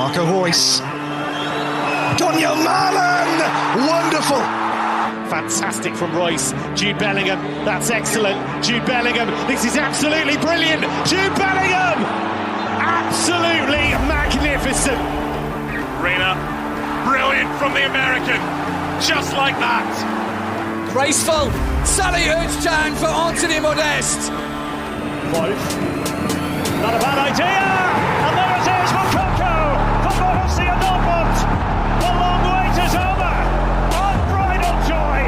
Marco Reus. Daniel Malen! Wonderful! Fantastic from Reus. Jude Bellingham, that's excellent. Jude Bellingham, this is absolutely brilliant. Jude Bellingham! Absolutely magnificent. Reina, brilliant from the American. Just like that. Graceful. Salihut turn for Anthony Modeste. Close. Not a bad idea. And there it is for Coco for Borussia Dortmund. The long wait is over. Unbridled joy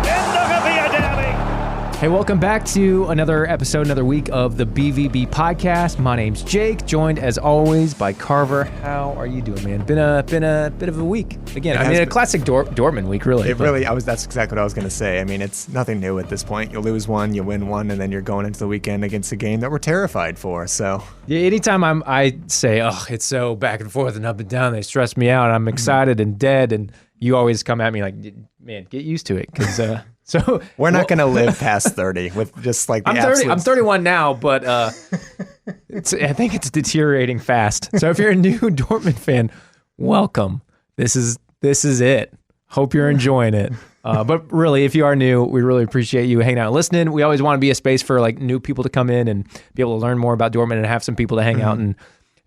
in the Sevilla derby. Hey, welcome back to another episode, another week of the BVB podcast. My name's Jake, joined as always by Carver. How are you doing, man? Been a bit of a week. Again, a classic Dortmund week, really. That's exactly what I was going to say. I mean, it's nothing new at this point. You lose one, you win one, and then you're going into the weekend against a game that we're terrified for. So yeah, anytime I say, oh, it's so back and forth and up and down, they stress me out. I'm excited and dead, and you always come at me like, man, get used to it, because so we're not going to live past 30 with just like the I'm 31 now, but I think it's deteriorating fast. So if you're a new Dortmund fan, welcome. This is it. Hope you're enjoying it. But really, if you are new, we really appreciate you hanging out and listening. We always want to be a space for like new people to come in and be able to learn more about Dortmund and have some people to hang out and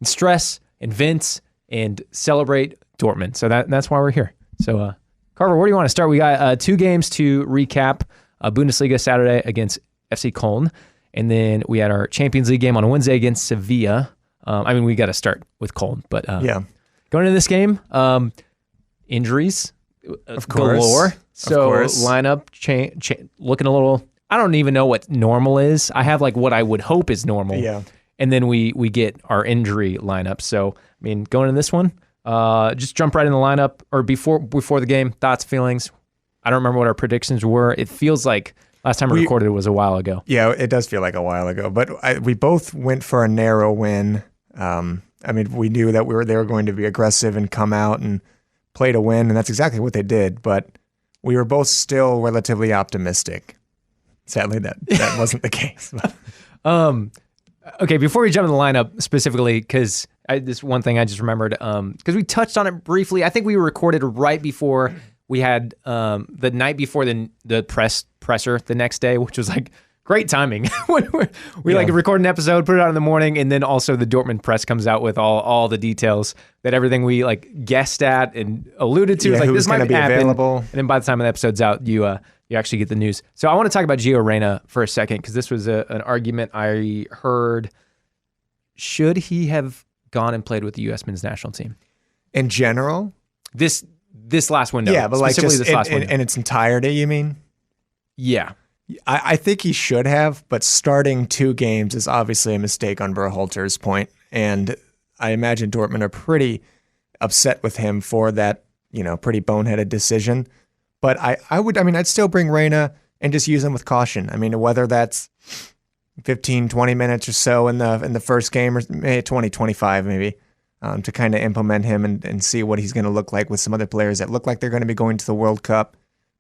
stress and vent and celebrate Dortmund. So that's why we're here. So Carver, where do you want to start? We got 2 games to recap. Bundesliga Saturday against FC Cologne. And then we had our Champions League game on Wednesday against Sevilla. We got to start with Cologne. But going into this game, injuries of course, galore. So lineup looking a little, I don't even know what normal is. I have like what I would hope is normal. Yeah. And then we get our injury lineup. So, I mean, going in this one, just jump right in the lineup, or before the game, thoughts, feelings. I don't remember what our predictions were. It feels like last time we recorded it was a while ago. Yeah, it does feel like a while ago. But we both went for a narrow win. We knew that they were going to be aggressive and come out and play to win, and that's exactly what they did. But we were both still relatively optimistic. Sadly, that wasn't the case. Okay, before we jump in the lineup specifically, because this one thing I just remembered, because we touched on it briefly. I think we recorded right before we had the night before the presser the next day, which was like great timing. we record an episode, put it out in the morning, and then also the Dortmund press comes out with all the details that everything we like guessed at and alluded to. Like this might be available, and then by the time the episode's out, you actually get the news. So I want to talk about Gio Reyna for a second, because this was an argument I heard. Should he have gone and played with the U.S. men's national team? In general? This last window. Yeah, but like just in its entirety, you mean? Yeah. I think he should have, but starting 2 games is obviously a mistake on Berhalter's point, and I imagine Dortmund are pretty upset with him for that, pretty boneheaded decision. But I'd still bring Reyna and just use him with caution. I mean, whether that's 15, 20 minutes or so in the first game, or maybe 20, 25 maybe, to kind of implement him and see what he's going to look like with some other players that look like they're going to be going to the World Cup.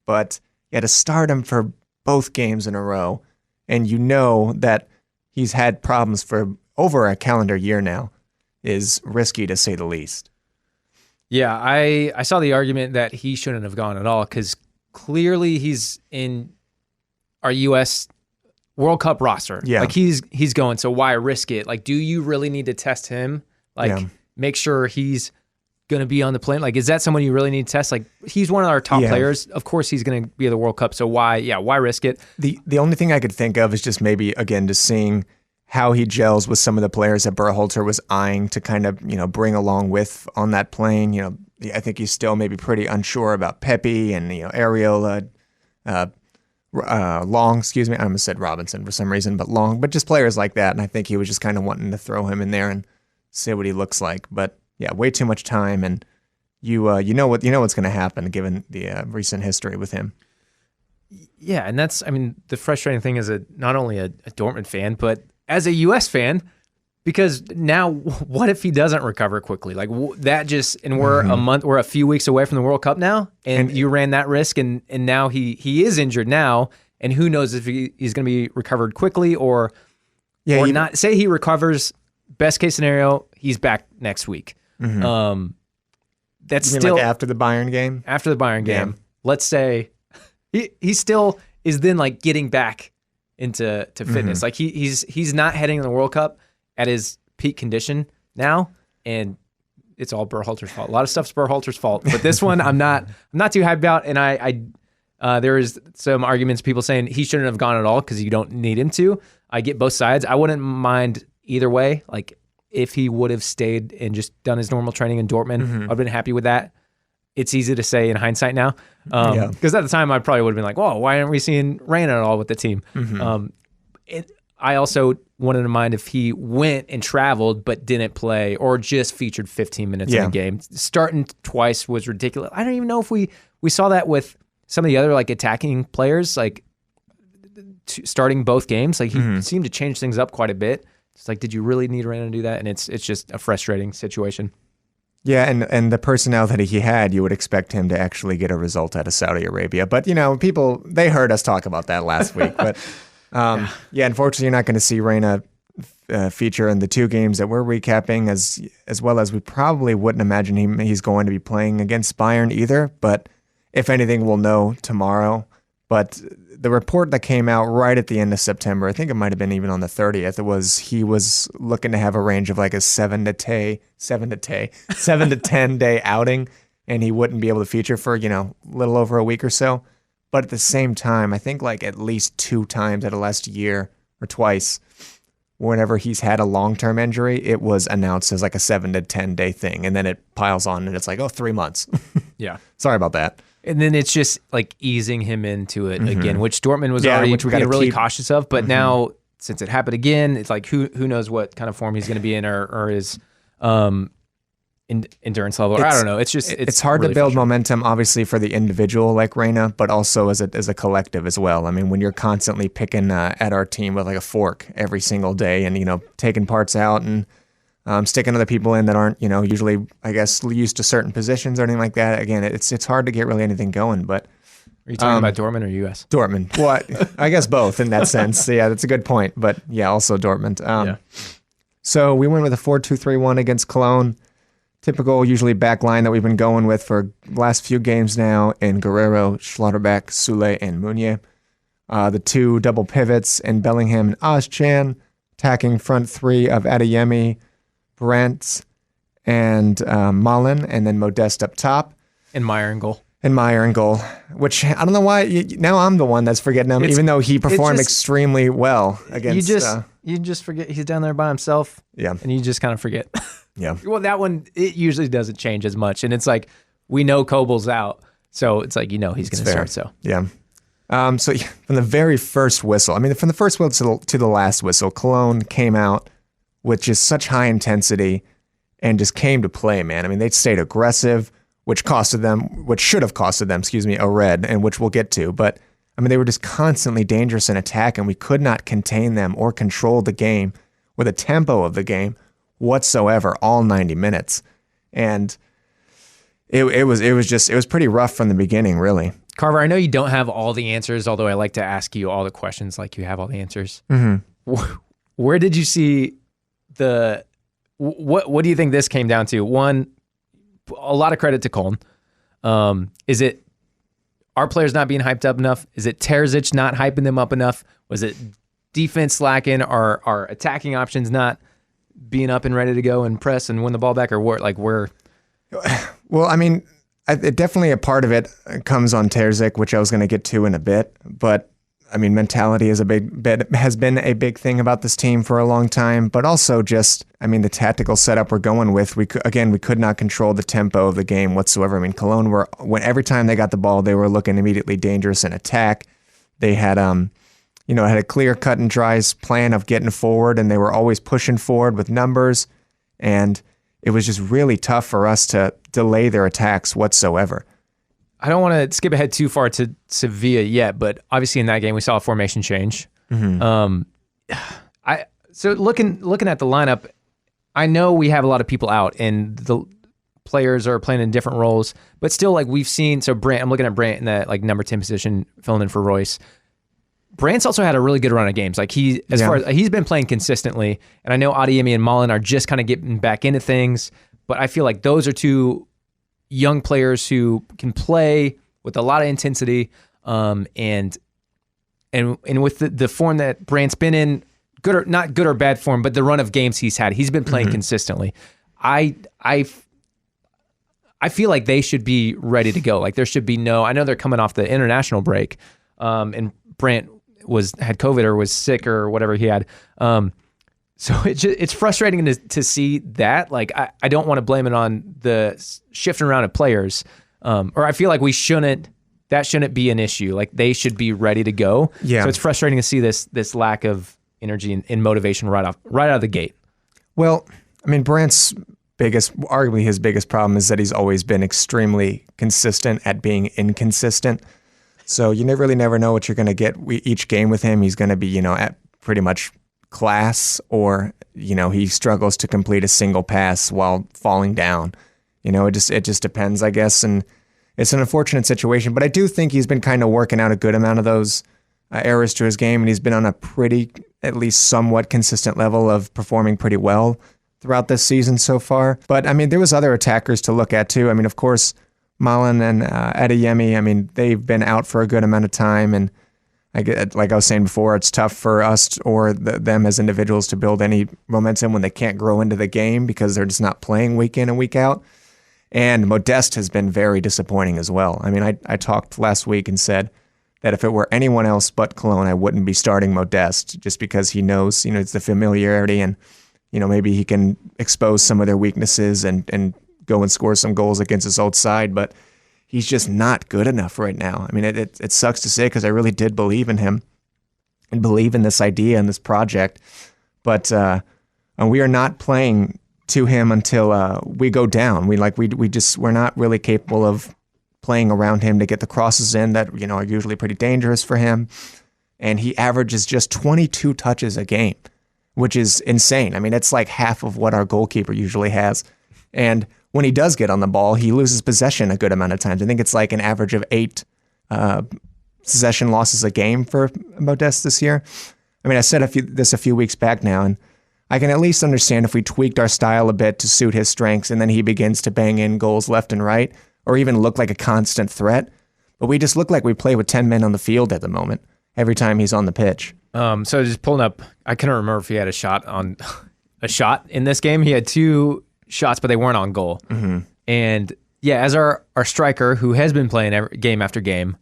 But to start him for both games in a row, and that he's had problems for over a calendar year now, is risky to say the least. Yeah, I saw the argument that he shouldn't have gone at all, because clearly he's in our U.S. World Cup roster. Yeah. Like he's going, so why risk it? Like, do you really need to test him? Like, make sure he's going to be on the plane? Like, is that someone you really need to test? Like, he's one of our top players. Of course he's going to be at the World Cup, so why risk it? The only thing I could think of is just maybe, again, just seeing how he gels with some of the players that Berhalter was eyeing to kind of, bring along with on that plane. I think he's still maybe pretty unsure about Pepe and, Ariel Long, excuse me. I almost said Robinson for some reason, but Long, but just players like that. And I think he was just kind of wanting to throw him in there and see what he looks like. But yeah, way too much time, and you know what's going to happen given the recent history with him. Yeah, and that's, the frustrating thing is not only a Dortmund fan, but as a U.S. fan, because now what if he doesn't recover quickly? Like that just, and we're a few weeks away from the World Cup now, and you ran that risk, and now he is injured now, and who knows if he's going to be recovered quickly or not. Say he recovers, best case scenario, he's back next week. That's You mean still like after the Bayern game. after the Bayern game. Let's say he still is then like getting back into fitness. Like he's not heading in the World Cup at his peak condition now, and it's all Berhalter's fault. A lot of stuff's Berhalter's fault, but this one I'm not too hyped about. And I there is some arguments, people saying he shouldn't have gone at all because you don't need him to. I get both sides. I wouldn't mind either way. Like if he would have stayed and just done his normal training in Dortmund, I'd been happy with that. It's easy to say in hindsight now. Because at the time I probably would have been like, whoa, why aren't we seeing Reina at all with the team? I also wouldn't mind if he went and traveled but didn't play or just featured 15 minutes in a game. Starting twice was ridiculous. I don't even know if we saw that with some of the other like attacking players, like starting both games. Like he seemed to change things up quite a bit. It's like, did you really need Reina to do that? And it's just a frustrating situation. Yeah, and the personnel that he had, you would expect him to actually get a result out of Saudi Arabia. But, people, they heard us talk about that last week. But, unfortunately, you're not going to see Reina feature in the two games that we're recapping, as well as we probably wouldn't imagine he's going to be playing against Bayern either. But if anything, we'll know tomorrow. But the report that came out right at the end of September, I think it might have been even on the 30th, it was he was looking to have a range of like a 7 to 10 day outing, and he wouldn't be able to feature for, a little over a week or so. But at the same time, I think like at least 2 times out of last year or twice, whenever he's had a long-term injury, it was announced as like a 7 to 10 day thing. And then it piles on and it's like, 3 months. Yeah. Sorry about that. And then it's just like easing him into it again, which Dortmund was already being really cautious of. But now, since it happened again, it's like who knows what kind of form he's going to be in or his endurance level. Or I don't know. It's hard really to build momentum, obviously, for the individual like Reina, but also as a collective as well. I mean, when you're constantly picking at our team with like a fork every single day and, taking parts out and sticking other people in that aren't, usually, I guess, used to certain positions or anything like that. Again, it's hard to get really anything going. But are you talking about Dortmund or US? Dortmund. Well, I guess both in that sense. Yeah, that's a good point. But yeah, also Dortmund. So we went with a 4-2-3-1 against Cologne. Typical, usually back line that we've been going with for the last few games now in Guerrero, Schlotterbeck, Sule, and Meunier. The 2 double pivots in Bellingham and Ozcan. Attacking front 3 of Adeyemi, Brandt, and Mullen, and then Modeste up top. And Meyer in goal. Which I don't know why. Now I'm the one that's forgetting him, even though he performed extremely well against. You just forget he's down there by himself. Yeah. And you just kind of forget. Yeah. Well, that one, it usually doesn't change as much. And it's like, we know Kobel's out. So it's like, he's going to start. So, yeah. So from the very first whistle, from the first whistle to the last whistle, Cologne came out with just such high intensity and just came to play, man. They stayed aggressive, which should have costed them, a red, and which we'll get to. But, they were just constantly dangerous in attack, and we could not contain them or control the game or the tempo of the game whatsoever all 90 minutes. And it was pretty rough from the beginning, really. Carver, I know you don't have all the answers, although I like to ask you all the questions like you have all the answers. Where did you see what do you think this came down to? One, a lot of credit to Cologne. Is it our players not being hyped up enough? Is it Terzic not hyping them up enough? Was it defense lacking? Are our attacking options not being up and ready to go and press and win the ball back? Or where? Well, definitely a part of it comes on Terzic, which I was going to get to in a bit. But mentality has been a big thing about this team for a long time, but also just, the tactical setup we're going with, we could not control the tempo of the game whatsoever. Cologne every time they got the ball, they were looking immediately dangerous in attack. They had, had a clear cut and dry plan of getting forward, and they were always pushing forward with numbers, and it was just really tough for us to delay their attacks whatsoever. I don't want to skip ahead too far to Sevilla yet, but obviously in that game we saw a formation change. So looking at the lineup, I know we have a lot of people out and the players are playing in different roles, but still we've seen. So Brandt, I'm looking at Brandt in that number 10 position, filling in for Royce. Brandt's also had a really good run of games. Far as he's been playing consistently, and I know Adeyemi and Mullen are just kind of getting back into things. But I feel like those are two young players who can play with a lot of intensity, and with the form that Brandt's been in, not good or bad form, but the run of games he's had, he's been playing consistently. I feel like they should be ready to go. Like there should be I know they're coming off the international break, and Brandt had COVID or was sick or whatever he had. So it's frustrating to see that. Like I don't want to blame it on the shifting around of players, or I feel like that shouldn't be an issue. Like they should be ready to go. Yeah. So it's frustrating to see this lack of energy and motivation right out of the gate. Well, I mean, Brandt's arguably his biggest problem is that he's always been extremely consistent at being inconsistent. So you never know what you're going to get each game with him. He's going to be, at pretty much class, or, he struggles to complete a single pass while falling down. It just depends, I guess. And it's an unfortunate situation, but I do think he's been kind of working out a good amount of those errors to his game, and he's been on a pretty, at least somewhat consistent level of performing pretty well throughout this season so far. But I mean, there was other attackers to look at too. I mean, of course, Malen and Adeyemi, I mean, they've been out for a good amount of time, and like I was saying before, it's tough for us or them as individuals to build any momentum when they can't grow into the game because they're just not playing week in and week out. And Modeste has been very disappointing as well. I mean, I talked last week and said that if it were anyone else but Cologne, I wouldn't be starting Modeste just because he knows, it's the familiarity and, maybe he can expose some of their weaknesses and go and score some goals against his old side, but he's just not good enough right now. I mean, it sucks to say because I really did believe in him and believe in this idea and this project, but we are not playing to him until we go down. We're not really capable of playing around him to get the crosses in that are usually pretty dangerous for him, and he averages just 22 touches a game, which is insane. I mean, it's like half of what our goalkeeper usually has, and when he does get on the ball, he loses possession a good amount of times. I think it's like an average of 8 possession losses a game for Modeste this year. I mean, I said this a few weeks back now, and I can at least understand if we tweaked our style a bit to suit his strengths, and then he begins to bang in goals left and right, or even look like a constant threat. But we just look like we play with 10 men on the field at the moment, every time he's on the pitch. So just pulling up, I couldn't remember if he had a shot in this game. He had 2 shots, but they weren't on goal. Mm-hmm. And yeah, as our striker who has been playing game after game,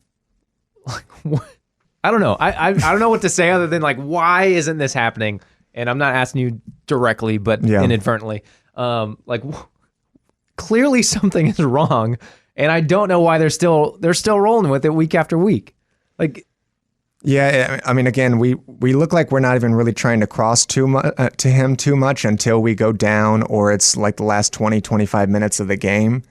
I don't know. I don't know what to say other than why isn't this happening? And I'm not asking you directly, but inadvertently. Clearly something is wrong, and I don't know why they're still rolling with it week after week. Yeah, I mean, again, we look like we're not even really trying to cross to him too much until we go down, or it's like the last 20, 25 minutes of the game.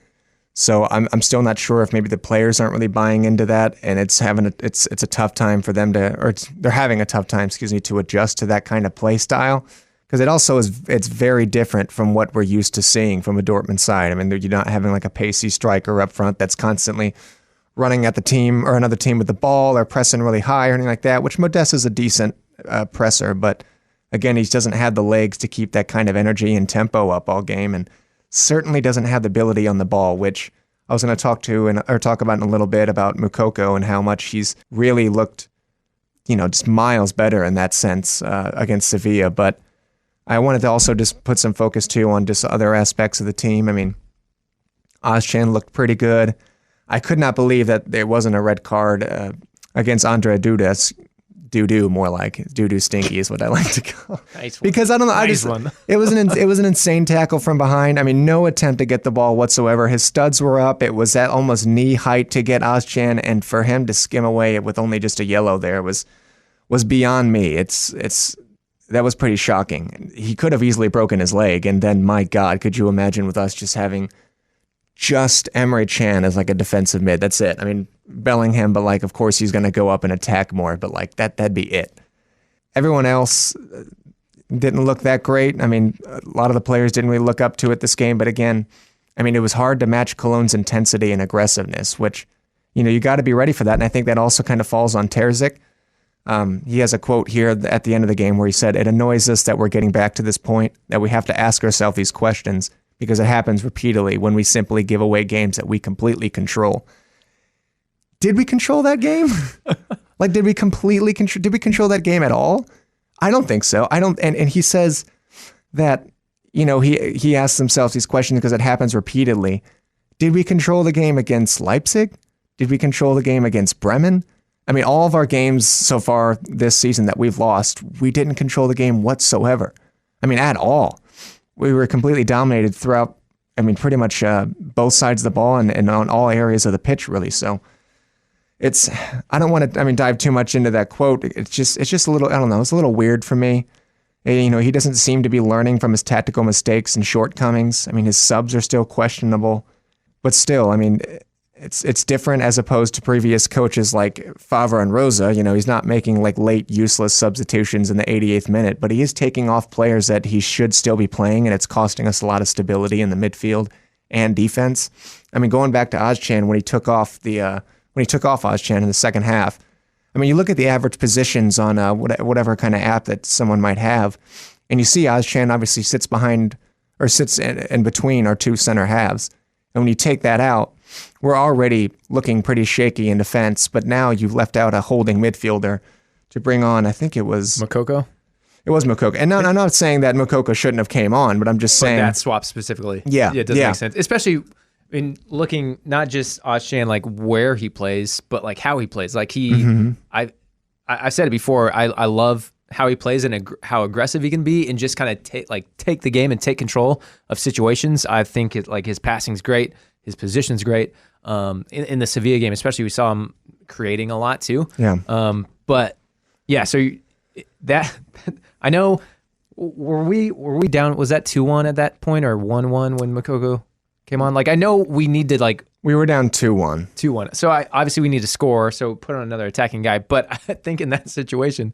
So I'm still not sure if maybe the players aren't really buying into that, and it's a tough time for them they're having a tough time, to adjust to that kind of play style, because it's very different from what we're used to seeing from a Dortmund side. I mean, you're not having like a pacey striker up front that's constantly running at the team or another team with the ball or pressing really high or anything like that, which Modeste is a decent presser, but again, he doesn't have the legs to keep that kind of energy and tempo up all game, and certainly doesn't have the ability on the ball, which I was going to talk about in a little bit about Moukoko and how much he's really looked, just miles better in that sense against Sevilla. But I wanted to also just put some focus too on just other aspects of the team. I mean, Ozcan looked pretty good. I could not believe that there wasn't a red card against Andre Duda. Doo-doo, more like doo-doo stinky is what I like to call. Nice one. Because I don't know, it was an insane tackle from behind. I mean, no attempt to get the ball whatsoever. His studs were up. It was at almost knee height to get Ozcan, and for him to skim away with only just a yellow there was beyond me. That was pretty shocking. He could have easily broken his leg, and then my God, could you imagine with us just having just Emre Can as like a defensive mid? That's it. I mean, Bellingham, but of course he's going to go up and attack more, but that'd be it. Everyone else didn't look that great. I mean, a lot of the players didn't really look up to it this game, but again, I mean, it was hard to match Cologne's intensity and aggressiveness, which, you got to be ready for that, and I think that also kind of falls on Terzic. He has a quote here at the end of the game where he said, "It annoys us that we're getting back to this point, that we have to ask ourselves these questions, because it happens repeatedly when we simply give away games that we completely control. Did we control that game? Like, did we completely did we control that game at all? I don't think so. And he says that, he asks himself these questions because it happens repeatedly. Did we control the game against Leipzig? Did we control the game against Bremen? I mean, all of our games so far this season that we've lost, we didn't control the game whatsoever. I mean, at all. We were completely dominated throughout, pretty much both sides of the ball and on all areas of the pitch, really. So I don't want to, dive too much into that quote. It's just a little, I don't know, it's a little weird for me. He doesn't seem to be learning from his tactical mistakes and shortcomings. His subs are still questionable. But still, it's different as opposed to previous coaches like Favre and Rosa. He's not making like late useless substitutions in the 88th minute, but he is taking off players that he should still be playing, and it's costing us a lot of stability in the midfield and defense. Going back to Ozcan when he took off Ozcan in the second half. You look at the average positions on whatever kind of app that someone might have, and you see Ozcan obviously sits in between our two center halves. And when you take that out, we're already looking pretty shaky in defense, but now you've left out a holding midfielder to bring on, I think it was... Moukoko? It was Moukoko. And no, I'm not saying that Moukoko shouldn't have came on, but I'm just saying... that swap specifically. Yeah. It doesn't make sense. Especially in looking not just Ozcan, like where he plays, but like how he plays. Like I've said it before, I love how he plays and how aggressive he can be and just kind of take the game and take control of situations. I think his passing's great. His position's great. In the Sevilla game, especially, we saw him creating a lot too. Yeah. But yeah, so that I know, were we down, was that 2-1 at that point or 1-1 when Moukoko came on? Like, I know we need to we were down 2-1. 2-1. So obviously we need to score, so put on another attacking guy. But I think in that situation,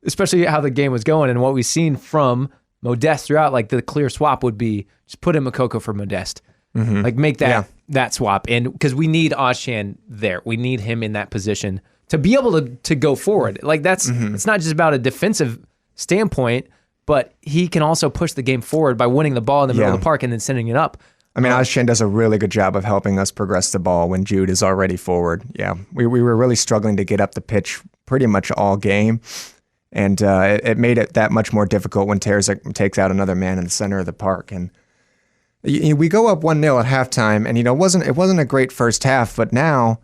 especially how the game was going and what we've seen from Modeste throughout, like the clear swap would be just put in Moukoko for Modeste. Mm-hmm. Like make that swap. And because we need Ozcan there. We need him in that position to be able to go forward. Like it's not just about a defensive standpoint, but he can also push the game forward by winning the ball in the middle of the park and then sending it up. Ozcan does a really good job of helping us progress the ball when Jude is already forward. Yeah, we were really struggling to get up the pitch pretty much all game. And it made it that much more difficult when Terzic takes out another man in the center of the park. And we go up 1-0 at halftime, and it wasn't a great first half, but now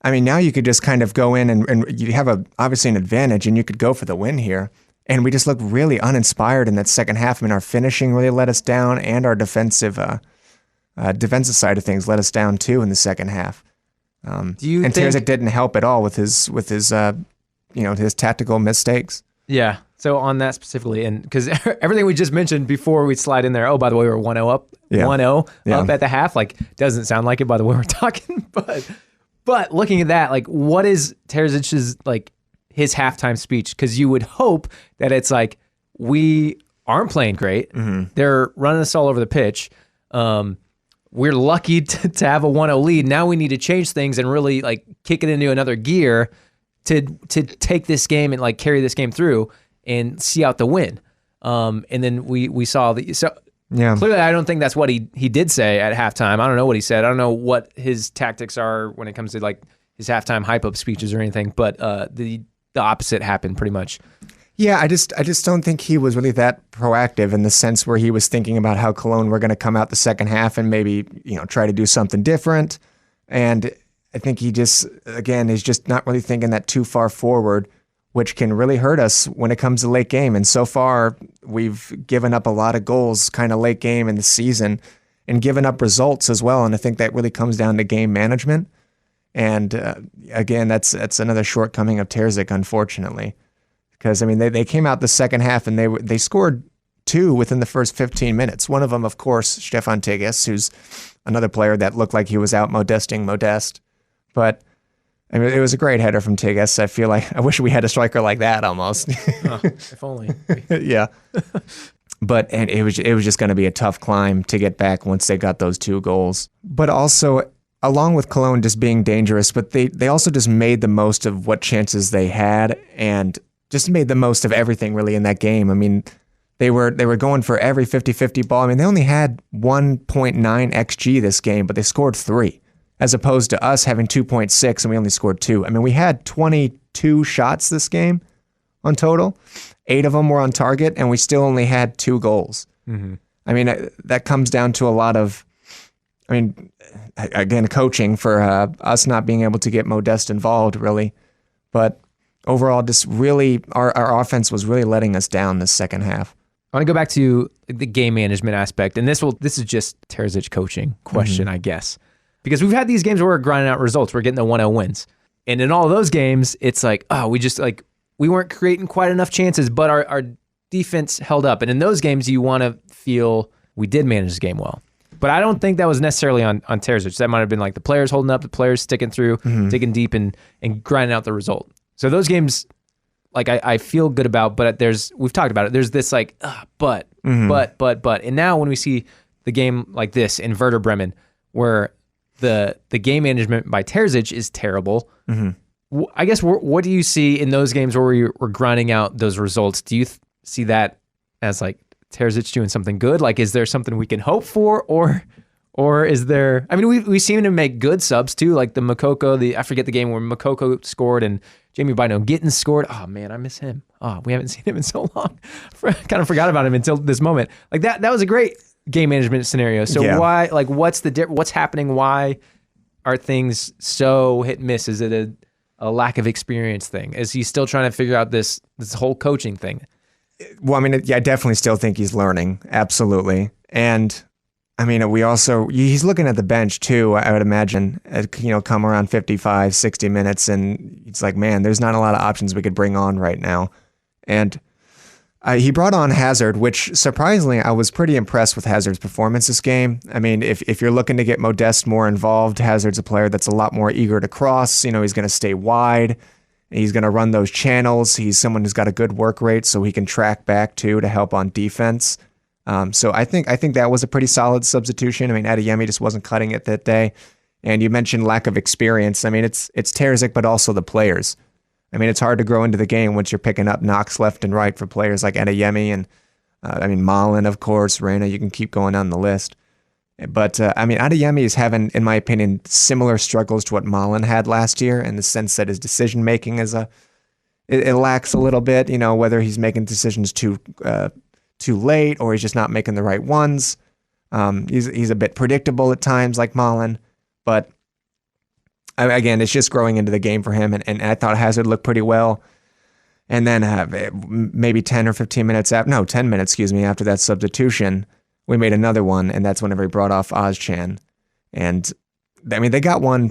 you could just kind of go in and you have obviously an advantage, and you could go for the win here. And we just looked really uninspired in that second half. Our finishing really let us down, and our defensive side of things let us down too in the second half. Terzic didn't help at all with his his tactical mistakes. Yeah. So on that specifically, and because everything we just mentioned before we slide in there, oh, by the way, we're 1-0 up, 1-0 up at the half. Like, doesn't sound like it by the way we're talking, but looking at that, like, what is Terzic's, like, his halftime speech? Because you would hope that it's like, we aren't playing great. Mm-hmm. They're running us all over the pitch. We're lucky to have a 1-0 lead. Now we need to change things and really, like, kick it into another gear to take this game and, like, carry this game through and see out the win. And then we saw clearly I don't think that's what he did say at halftime. I don't know what he said. I don't know what his tactics are when it comes to, like, his halftime hype up speeches or anything, but the opposite happened pretty much. Yeah, I just don't think he was really that proactive in the sense where he was thinking about how Cologne were going to come out the second half and maybe, try to do something different. And I think he just, again, is just not really thinking that too far forward, which can really hurt us when it comes to late game. And so far, we've given up a lot of goals kind of late game in the season and given up results as well. And I think that really comes down to game management. And again, that's another shortcoming of Terzic, unfortunately. Because, they came out the second half and they scored 2 within the first 15 minutes. One of them, of course, Stefan Tigges, who's another player that looked like he was out Modeste. But it was a great header from Tigges. I feel like I wish we had a striker like that almost. Oh, if only. Yeah. But it was just going to be a tough climb to get back once they got those 2 goals. But also, along with Cologne just being dangerous, but they also just made the most of what chances they had and just made the most of everything really in that game. They were going for every 50-50 ball. I mean, they only had 1.9 XG this game, but they scored 3, as opposed to us having 2.6 and we only scored 2. I mean, we had 22 shots this game on total. 8 of them were on target, and we still only had 2 goals. Mm-hmm. I mean, that comes down to a lot of, again, coaching for us not being able to get Modeste involved, really. But overall, just really, our offense was really letting us down this second half. I want to go back to the game management aspect, and this is just Terzic coaching question, I guess. Because we've had these games where we're grinding out results. We're getting the 1-0 wins. And in all of those games, it's like, we weren't creating quite enough chances, but our defense held up. And in those games, you want to feel we did manage the game well. But I don't think that was necessarily on Terzic. That might have been like the players holding up, the players sticking through, digging deep and grinding out the result. So those games, like I feel good about, but we've talked about it. There's this like, but. And now when we see the game like this in Werder Bremen, where the game management by Terzic is terrible, I guess what do you see in those games where we're grinding out those results? Do you see that as like Terzic doing something good? Like, is there something we can hope for, or is there? I mean, we seem to make good subs too, like the Moukoko. I forget the game where Moukoko scored and Jamie Bino Gittins scored. Oh man, I miss him. Oh, we haven't seen him in so long. Kind of forgot about him until this moment. Like that was a great game management scenario. So why? Like, what's happening? Why are things so hit and miss? Is it a lack of experience thing? Is he still trying to figure out this whole coaching thing? Well, I mean, I definitely still think he's learning. Absolutely. And I mean, he's looking at the bench too, I would imagine, come around 55, 60 minutes. And it's like, man, there's not a lot of options we could bring on right now. And he brought on Hazard, which surprisingly, I was pretty impressed with Hazard's performance this game. I mean, if you're looking to get Modeste more involved, Hazard's a player that's a lot more eager to cross. He's going to stay wide. He's going to run those channels. He's someone who's got a good work rate, so he can track back too to help on defense. So I think that was a pretty solid substitution. I mean, Adeyemi just wasn't cutting it that day. And you mentioned lack of experience. I mean, it's Terzic, but also the players. I mean, it's hard to grow into the game once you're picking up knocks left and right for players like Adeyemi and Malen, of course, Reina. You can keep going down the list. But, Adeyemi is having, in my opinion, similar struggles to what Malen had last year in the sense that his decision-making it lacks a little bit, whether he's making decisions too late or he's just not making the right ones. He's a bit predictable at times like Malen, but again, it's just growing into the game for him, and I thought Hazard looked pretty well. And then maybe 10 or 15 minutes 10 minutes, after that substitution, we made another one, and that's whenever he brought off Ozcan. And I mean, they got one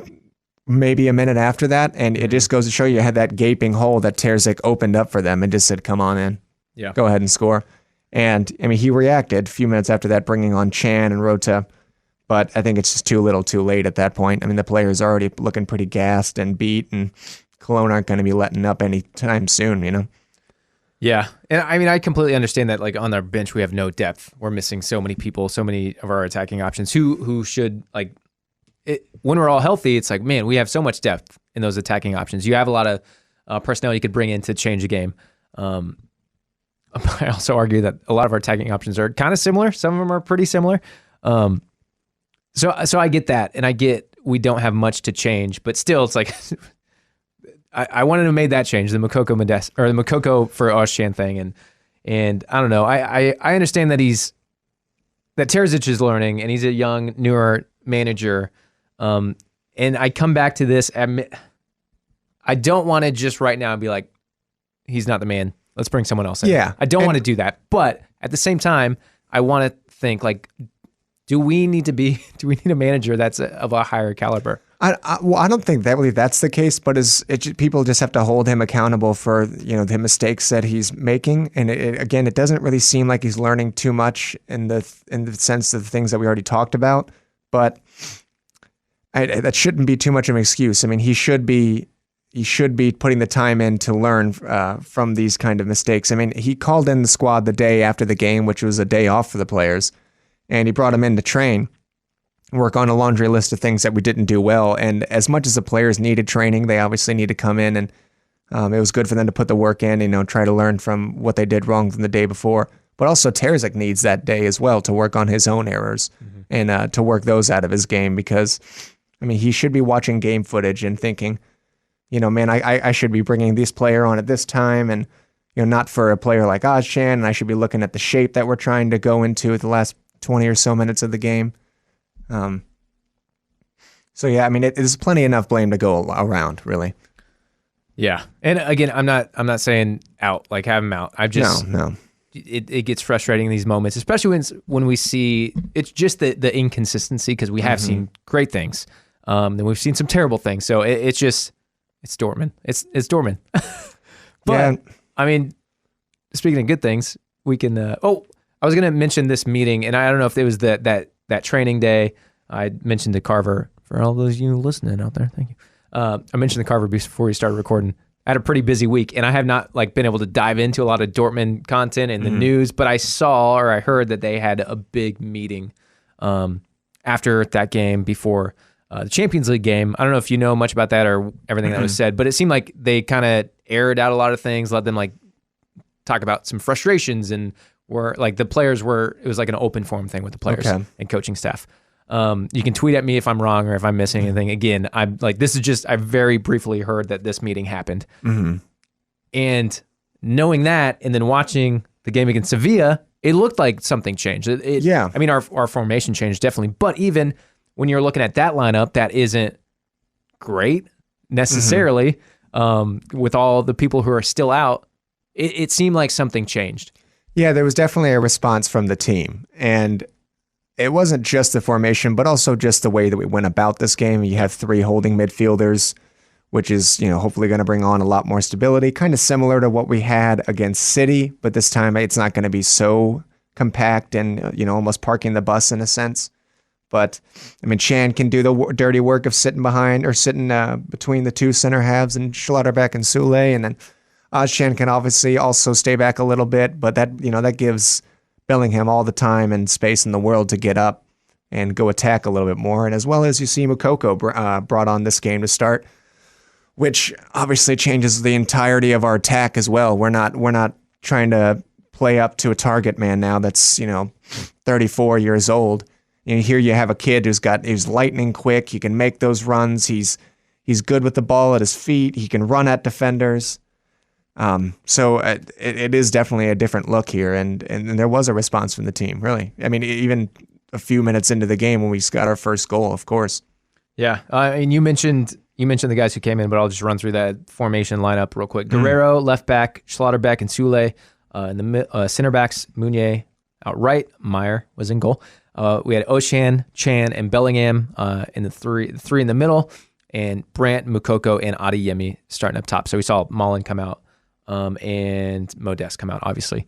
maybe a minute after that, and it just goes to show you had that gaping hole that Terzic opened up for them and just said, come on in. Yeah. Go ahead and score. And I mean, he reacted a few minutes after that, bringing on Chan and Rota, but I think it's just too little too late at that point. I mean, the players are already looking pretty gassed and beat, and Cologne aren't going to be letting up anytime soon, Yeah. And I mean, I completely understand that, like, on our bench, we have no depth. We're missing so many people, so many of our attacking options who should, like, when we're all healthy, it's like, man, we have so much depth in those attacking options. You have a lot of personnel you could bring in to change the game. I also argue that a lot of our attacking options are kind of similar. Some of them are pretty similar. So I get that, and I get we don't have much to change, but still, it's like I wanted to make that change, the Moukoko Modeste or the Moukoko for Ozcan thing, and I don't know. I understand that that Terzic is learning, and he's a young, newer manager. And I come back to this. I don't want to just right now be like, he's not the man. Let's bring someone else in. Yeah, I don't want to do that, but at the same time, I want to think like, do we need a manager that's of a higher caliber? I don't think that's the case, but people just have to hold him accountable for the mistakes that he's making, and it doesn't really seem like he's learning too much in the sense of the things that we already talked about. But that shouldn't be too much of an excuse. I mean, he should be putting the time in to learn from these kind of mistakes. I mean, he called in the squad the day after the game, which was a day off for the players, and he brought them in to train, work on a laundry list of things that we didn't do well. And as much as the players needed training, they obviously need to come in, and it was good for them to put the work in, try to learn from what they did wrong from the day before. But also Terzic needs that day as well to work on his own errors and to work those out of his game, because, I mean, he should be watching game footage and thinking, man, I should be bringing this player on at this time, and, not for a player like Ozcan, and I should be looking at the shape that we're trying to go into at the last 20 or so minutes of the game. So, yeah, I mean, there's plenty enough blame to go around, really. Yeah. And again, I'm not saying out, like have him out. I've just... No. It gets frustrating in these moments, especially when we see it's just the inconsistency, because we have seen great things, and we've seen some terrible things. So it's Dortmund. It's Dortmund. But yeah. I mean, speaking of good things, we can. I was going to mention this meeting, and I don't know if it was that training day. I mentioned to Carver, for all those of you listening out there. Thank you. I mentioned to Carver before we started recording. I had a pretty busy week, and I have not been able to dive into a lot of Dortmund content and the news, but I saw or I heard that they had a big meeting after that game before the Champions League game. I don't know if you know much about that or everything that was said, but it seemed like they kind of aired out a lot of things, let them talk about some frustrations, and were the players were, it was like an open forum thing with the players and coaching staff. You can tweet at me if I'm wrong or if I'm missing anything. Again, I very briefly heard that this meeting happened. And knowing that, and then watching the game against Sevilla, it looked like something changed. Yeah. I mean, our formation changed definitely, but even when you're looking at that lineup, that isn't great necessarily. With all the people who are still out, it seemed like something changed. Yeah, there was definitely a response from the team, and it wasn't just the formation, but also just the way that we went about this game. You have 3 holding midfielders, which is, hopefully going to bring on a lot more stability, kind of similar to what we had against City, but this time it's not going to be so compact and, almost parking the bus in a sense. But, I mean, Chan can do the dirty work of sitting behind or sitting between the 2 center halves and Schlotterbeck and Sule, and then Ozcan can obviously also stay back a little bit, but that, that gives Bellingham all the time and space in the world to get up and go attack a little bit more. And as well as you see Moukoko brought on this game to start, which obviously changes the entirety of our attack as well. We're not trying to play up to a target man now that's, 34 years old. Here you have a kid who's lightning quick. He can make those runs. He's good with the ball at his feet. He can run at defenders. So it is definitely a different look here, and there was a response from the team, really. I mean, even a few minutes into the game when we got our first goal, of course. Yeah, and you mentioned the guys who came in, but I'll just run through that formation lineup real quick. Guerrero, left back, Schlotterbeck and Sule. In the center backs, Meunier out right, Meyer was in goal. We had Ozcan, Chan, and Bellingham in the three in the middle, and Brandt, Moukoko, and Adeyemi starting up top. So we saw Malen come out. And Modeste come out, obviously,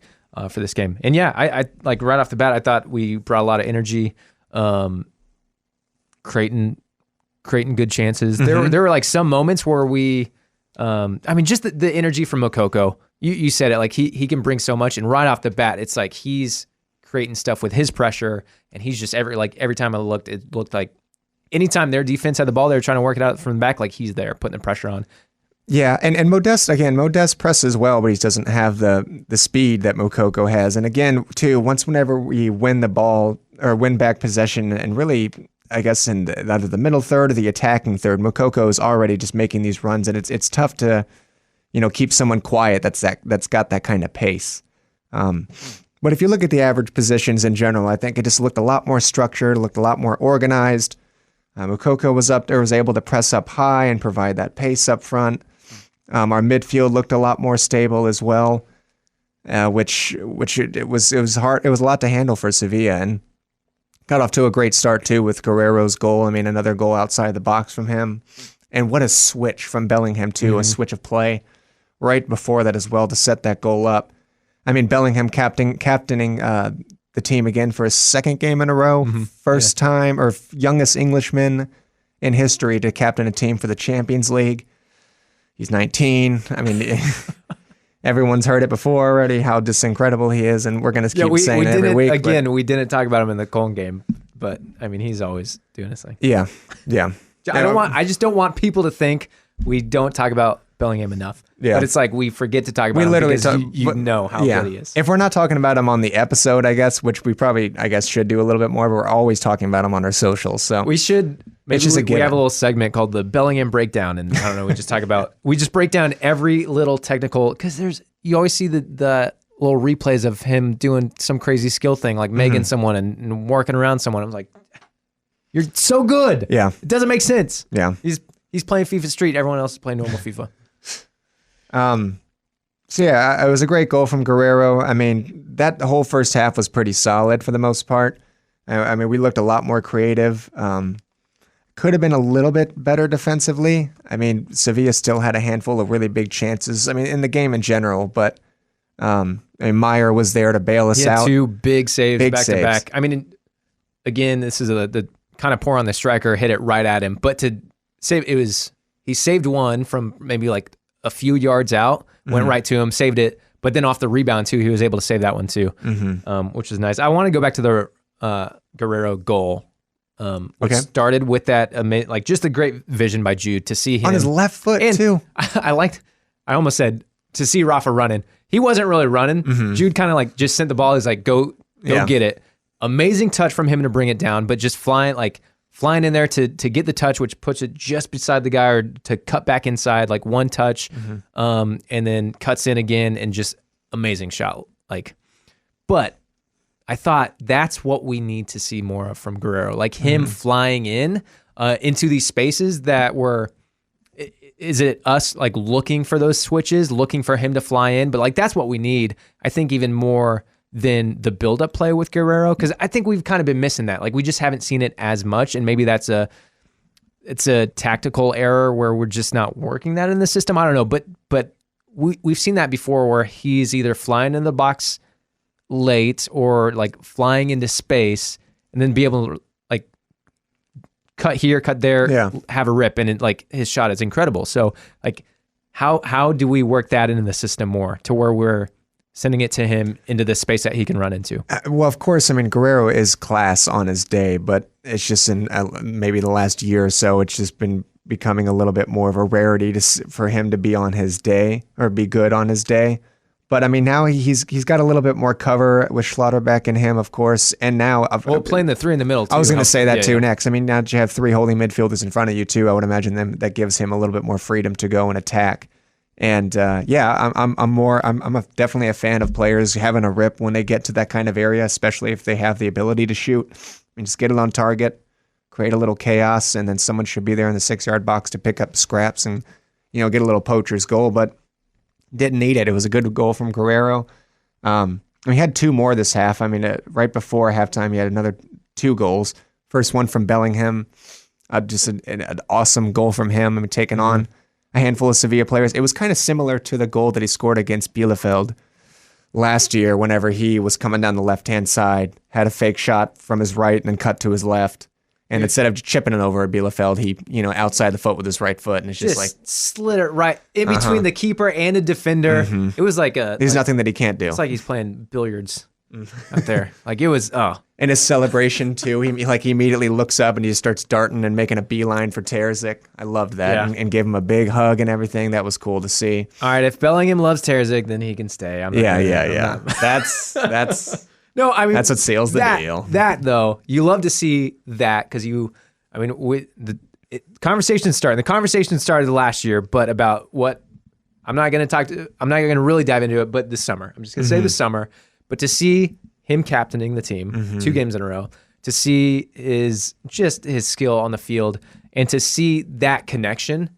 for this game. And yeah, I right off the bat, I thought we brought a lot of energy, creating good chances. There were some moments where we, just the energy from Moukoko. You said it, he can bring so much, and right off the bat, it's like he's creating stuff with his pressure, and he's just every time I looked, it looked like anytime their defense had the ball, they were trying to work it out from the back, he's there putting the pressure on. Yeah, and Modeste presses well, but he doesn't have the speed that Moukoko has. And again, too, whenever we win the ball or win back possession, and really, I guess in either the middle third or the attacking third, Moukoko is already just making these runs, and it's tough to, keep someone quiet that's got that kind of pace. But if you look at the average positions in general, I think it just looked a lot more structured, looked a lot more organized. Moukoko was up there, was able to press up high and provide that pace up front. Our midfield looked a lot more stable as well, which it was hard. It was a lot to handle for Sevilla, and got off to a great start too with Guerrero's goal. I mean, another goal outside the box from him, and what a switch from Bellingham too, a switch of play right before that as well to set that goal up. I mean, Bellingham captaining the team again for his 2nd game in a row, first time or youngest Englishman in history to captain a team for the Champions League. He's 19. I mean, everyone's heard it before already, how just incredible he is, and we're going to keep saying it every week. Again, we didn't talk about him in the Cologne game, but I mean, he's always doing his thing. Yeah. I just don't want people to think we don't talk about Bellingham enough. Yeah. But it's like we forget to talk about him literally because talk- you know how good he is. If we're not talking about him on the episode, I guess, which we probably, should do a little bit more, but we're always talking about him on our socials. So We should. Maybe just a we have given. a little segment called the Bellingham Breakdown, and I don't know. We just break down every little technical because you always see the little replays of him doing some crazy skill thing, like megging someone and working around someone. I'm like, you're so good. Yeah. It doesn't make sense. Yeah. He's playing FIFA Street. Everyone else is playing normal FIFA. So yeah, it was a great goal from Guerrero. I mean, that whole first half was pretty solid for the most part. I mean, we looked a lot more creative. Could have been a little bit better defensively. I mean, Sevilla still had a handful of really big chances. I mean, in the game in general, but Meyer was there to bail us He had out. 2 big saves back saves. to back. I mean, again, this is the kind of pour on the striker, hit it right at him. But to save, he saved one from maybe like a few yards out, went right to him, saved it. But then off the rebound too, he was able to save that one too, which is nice. I want to go back to the Guerrero goal, which started with that like just a great vision by Jude to see him on his left foot and too. I almost said to see Rafa running. He wasn't really running. Jude kind of like just sent the ball. He's like, go get it. Amazing touch from him to bring it down, but just flying in there to get the touch, which puts it just beside the guy, or to cut back inside, like one touch, and then cuts in again, and just amazing shot. But I thought that's what we need to see more of from Guerrero, like him flying in into these spaces that were. Is it us like looking for those switches, looking for him to fly in? But like that's what we need. I think even more than the build-up play with Guerrero, because I think we've kind of been missing that. Like we just haven't seen it as much, and maybe it's a tactical error where we're just not working that in the system. I don't know, but we've seen that before where he's either flying in the box late or like flying into space and then be able to like cut here, cut there, have a rip, and it, like his shot is incredible. So like how do we work that into the system more to where we're sending it to him into the space that he can run into? Well, of course, I mean, Guerrero is class on his day, but it's just in maybe the last year or so, it's just been becoming a little bit more of a rarity for him to be on his day or be good on his day. But I mean, now he's got a little bit more cover with Schlotterbeck and him, of course. And now playing the 3 in the middle too. I was going to say that too next. I mean, now that you have 3 holding midfielders in front of you too, I would imagine that gives him a little bit more freedom to go and attack. And I'm definitely a fan of players having a rip when they get to that kind of area, especially if they have the ability to shoot. I mean, just get it on target, create a little chaos, and then someone should be there in the 6-yard box to pick up scraps and get a little poacher's goal. But didn't need it. It was a good goal from Guerrero. We had 2 more this half. I mean, right before halftime, he had another 2 goals. First one from Bellingham, just an awesome goal from him. I mean, taking on a handful of Sevilla players. It was kind of similar to the goal that he scored against Bielefeld last year whenever he was coming down the left-hand side, had a fake shot from his right and then cut to his left. And instead of chipping it over at Bielefeld, he, outside the foot with his right foot. And it's just like slid it right in between the keeper and a defender. It was like there's nothing that he can't do. It's like he's playing billiards up there. Like it was, And his celebration too, he immediately looks up and he just starts darting and making a beeline for Terzic. I loved that and gave him a big hug and everything. That was cool to see. All right, if Bellingham loves Terzic, then he can stay. That's no, I mean that's what seals the deal. That though, you love to see that because conversation started last year, but about what I'm not going to really dive into it, but this summer, I'm just going to say this summer, but to see him captaining the team 2 games in a row, to see his skill on the field, and to see that connection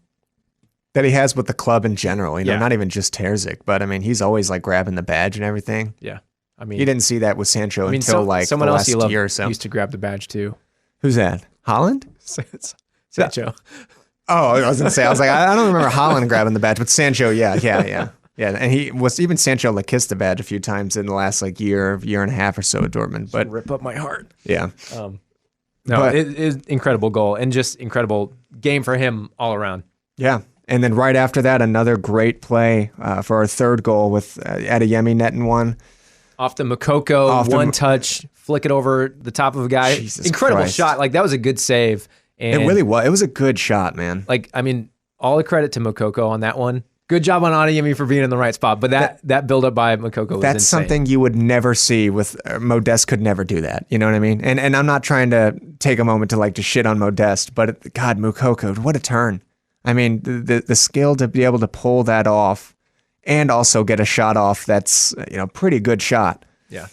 that he has with the club in general, not even just Terzic, but I mean, he's always like grabbing the badge and everything. Yeah. I mean, you didn't see that with Sancho until someone the else last year or so. Used to grab the badge too. Who's that? Holland? Sancho. Oh, I was going to say, I don't remember Holland grabbing the badge, but Sancho, yeah. And even Sancho kissed the badge a few times in the last year and a half or so at Dortmund. But rip up my heart. Yeah. It is incredible goal and just incredible game for him all around. Yeah. And then right after that, another great play for our 3rd goal with Adeyemi netting one. Off the Moukoko, one touch, flick it over the top of a guy. Jesus Incredible Christ. shot. Like that was a good save. And it really was. It was a good shot, man. Like, I mean, all the credit to Moukoko on that one. Good job on Adeyemi for being in the right spot, but that build up by Moukoko was That's insane. something you would never see with Modeste. Could never do that. You know what I mean? And I'm not trying to take a moment to shit on Modeste, but God, Moukoko, what a turn! I mean, the skill to be able to pull that off, and also get a shot off that's pretty good shot. Yeah.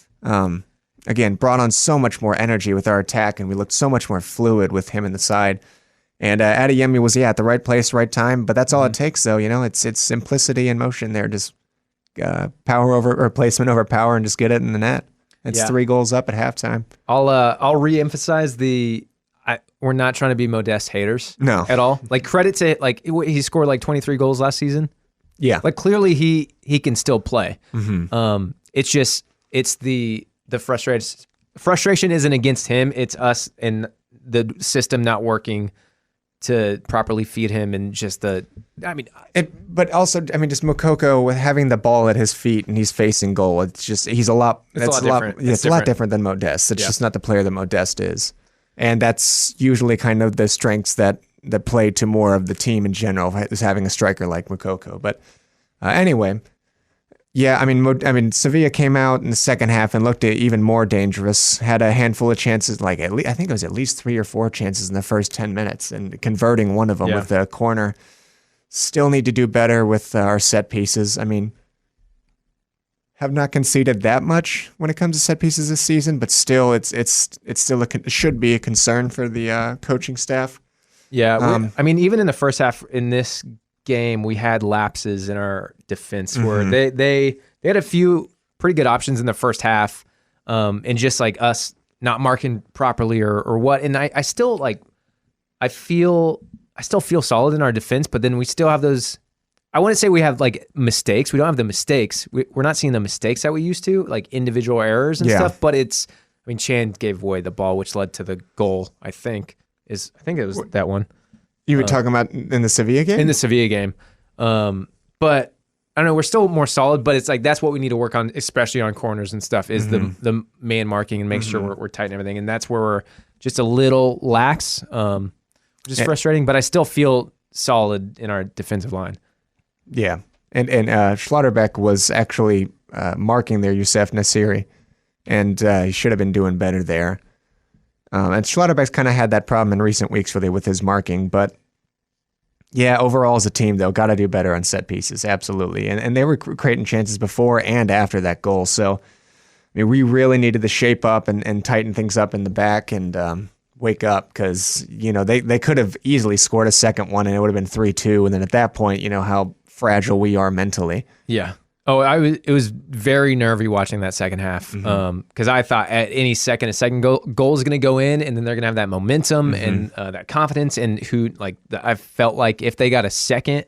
Again, brought on so much more energy with our attack, and we looked so much more fluid with him in the side. And Adeyemi was at the right place, right time. But that's all it takes, though. It's simplicity in motion there. Just power over or placement over power, and just get it in the net. It's 3 goals up at halftime. I'll re-emphasize we're not trying to be Modeste haters. No. At all. Credit to he scored 23 goals last season. Yeah. Clearly he can still play. Mm-hmm. It's the frustration isn't against him. It's us and the system not working to properly feed him, and just but also just Moukoko with having the ball at his feet and he's facing goal. It's just it's a lot different than Modeste. It's just not the player that Modeste is, and that's usually kind of the strengths that play to more of the team in general, is having a striker like Moukoko. But anyway. Yeah, Sevilla came out in the second half and looked even more dangerous. Had a handful of chances, I think it was at least 3 or 4 chances in the first 10 minutes, and converting one of them with the corner. Still need to do better with our set pieces. Have not conceded that much when it comes to set pieces this season, but still, it should be a concern for the coaching staff. Yeah, even in the first half in this game, we had lapses in our defense where they had a few pretty good options in the first half, and just us not marking properly or what. And I still feel solid in our defense, but then we still have those. I wouldn't say we have mistakes. We don't have the mistakes. We're not seeing the mistakes that we used to, individual errors and stuff. But Chan gave away the ball, which led to the goal. I think it was that one. You were talking about in the Sevilla game? In the Sevilla game. But I don't know, we're still more solid, but it's that's what we need to work on, especially on corners and stuff, is the man marking and make sure we're tight and everything. And that's where we're just a little lax, which is frustrating, but I still feel solid in our defensive line. Yeah. And Schlotterbeck was actually marking there Youssef Nassiri, and he should have been doing better there. And Schlotterbeck's kind of had that problem in recent weeks with his marking. But, yeah, overall as a team, though, got to do better on set pieces, absolutely. And they were creating chances before and after that goal. So, we really needed to shape up and tighten things up in the back and wake up, because, they could have easily scored a second one and it would have been 3-2. And then at that point, how fragile we are mentally. Yeah. Oh, it was very nervy watching that second half, because I thought at any second, a second goal is going to go in, and then they're going to have that momentum and that confidence. And I felt like if they got a second,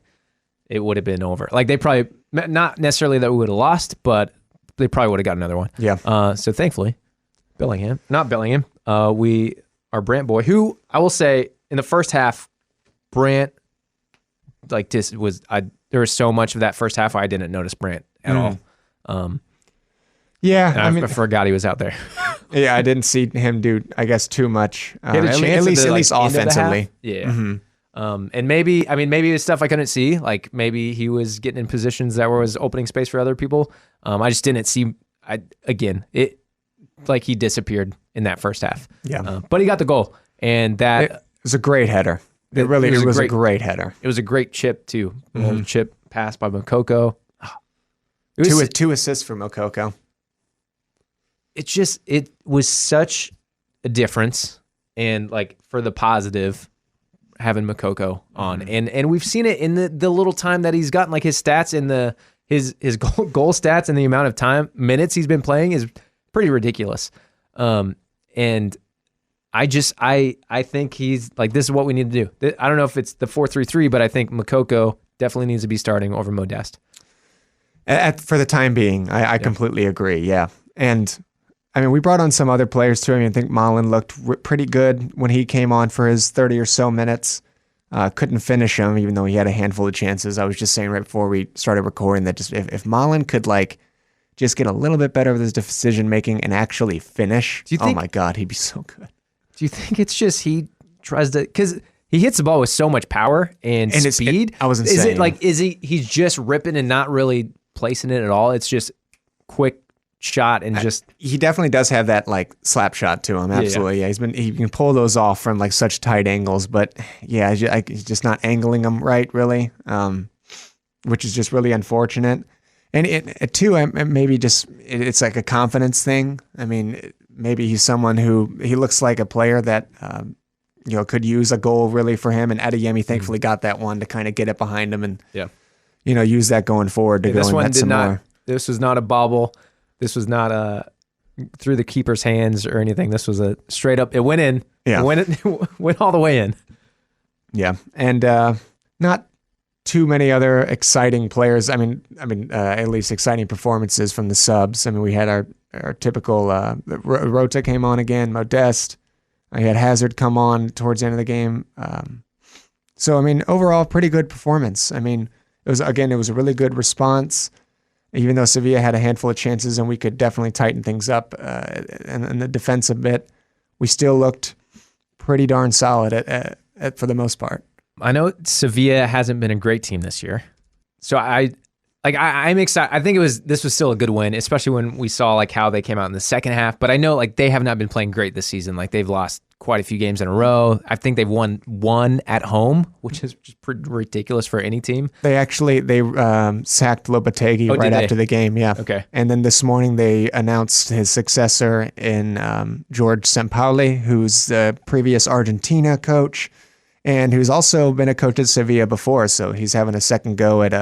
it would have been over. They probably, not necessarily that we would have lost, but they probably would have got another one. Yeah. So thankfully, our Brandt boy, who I will say in the first half, Brandt, there was so much of that first half I didn't notice Brandt at all. I forgot he was out there. Yeah, I didn't see him do, I guess, too much. He had a chance at least offensively. Yeah. And maybe the stuff I couldn't see, maybe he was getting in positions that was opening space for other people. I just didn't see. He disappeared in that first half. Yeah. But he got the goal, and that it was a great header. It was a great header. It was a great chip too. Chip pass by Moukoko. Two assists for Moukoko. It was such a difference, and for the positive, having Moukoko on, and we've seen it in the little time that he's gotten, his stats and his goal stats and the amount of minutes he's been playing is pretty ridiculous. And I think he's this is what we need to do. I don't know if it's the 4-3-3, but I think Moukoko definitely needs to be starting over Modeste. For the time being, I completely agree. Yeah. And we brought on some other players too. I think Malen looked pretty good when he came on for his 30 or so minutes. Couldn't finish him, even though he had a handful of chances. I was just saying right before we started recording that just if Malen could just get a little bit better with his decision making and actually finish, oh my God, he'd be so good. Do you think it's just he tries to, because he hits the ball with so much power and speed. I was insane. Is it like he's just ripping and not really placing it at all? It's just quick shot and just. He definitely does have that like slap shot to him. Absolutely, yeah. He can pull those off from like such tight angles, but yeah, he's just not angling them right, really, which is just really unfortunate. And it too, maybe just it's like a confidence thing. I mean, maybe he's someone who he looks like a player that could use a goal really for him. And Adeyemi thankfully got that one to kind of get it behind him and use that going forward to go and net some more. This was not a bobble. This was not through the keeper's hands or anything. This was a straight up. It went in. Yeah, it went all the way in. Yeah, and not too many other exciting players. I mean, at least exciting performances from the subs. I mean, we had our typical Rota came on again, Modeste. I had Hazard come on towards the end of the game. So I mean, overall, pretty good performance. I mean, it was a really good response. Even though Sevilla had a handful of chances and we could definitely tighten things up in the defense a bit, we still looked pretty darn solid for the most part. I know Sevilla hasn't been a great team this year, so I'm excited. I think this was still a good win, especially when we saw like how they came out in the second half. But I know like they have not been playing great this season. Like they've lost quite a few games in a row. I think they've won one at home, which is just pretty ridiculous for any team. They sacked Lopetegui right after the game. Yeah. Okay. And then this morning they announced his successor in George Sampaoli, who's the previous Argentina coach. And who's also been a coach at Sevilla before, so he's having a second go at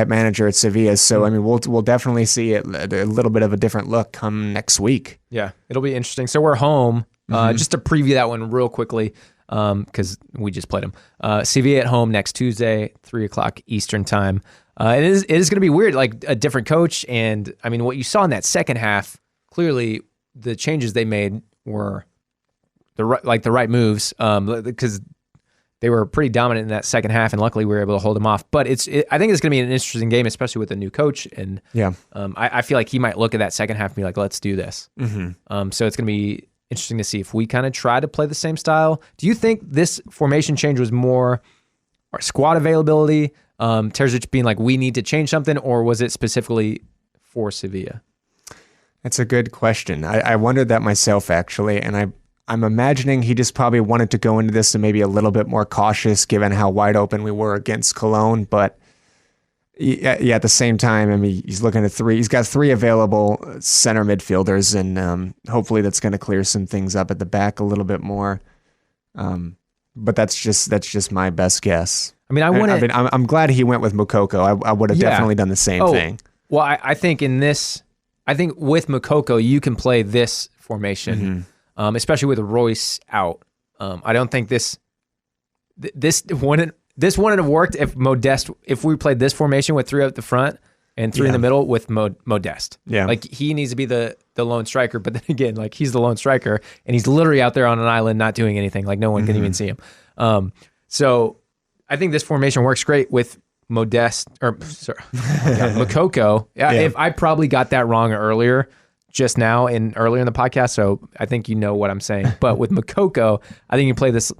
manager at Sevilla. So I mean, we'll definitely see a little bit of a different look come next week. Yeah, it'll be interesting. So we're home. Just to preview that one real quickly, because we just played them. Sevilla at home next Tuesday, 3:00 Eastern time. It is going to be weird, like a different coach, and I mean, what you saw in that second half, clearly the changes they made were the right moves, because they were pretty dominant in that second half, and luckily we were able to hold them off. But I think it's going to be an interesting game, especially with a new coach. And I feel like he might look at that second half and be like, let's do this. Mm-hmm. So it's going to be interesting to see if we kind of try to play the same style. Do you think this formation change was more our squad availability, Terzic being like, we need to change something, or was it specifically for Sevilla? That's a good question. I wondered that myself, actually, and I'm imagining he just probably wanted to go into this and maybe a little bit more cautious given how wide open we were against Cologne. But at the same time, I mean, he's looking at three. He's got three available center midfielders, and hopefully that's going to clear some things up at the back a little bit more. But that's just my best guess. I mean, I'm glad he went with Moukoko. I would have definitely done the same thing. Well, I think with Moukoko, you can play this formation. Mm-hmm. Especially with Royce out. I don't think this wouldn't have worked if we played this formation with three up the front and three in the middle with Modeste. Yeah. Like he needs to be the lone striker, but then again, like he's the lone striker and he's literally out there on an island not doing anything. Like no one can even see him. So I think this formation works great with Moukoko. If I probably got that wrong earlier in the podcast, so I think you know what I'm saying. But with Moukoko, I think you play this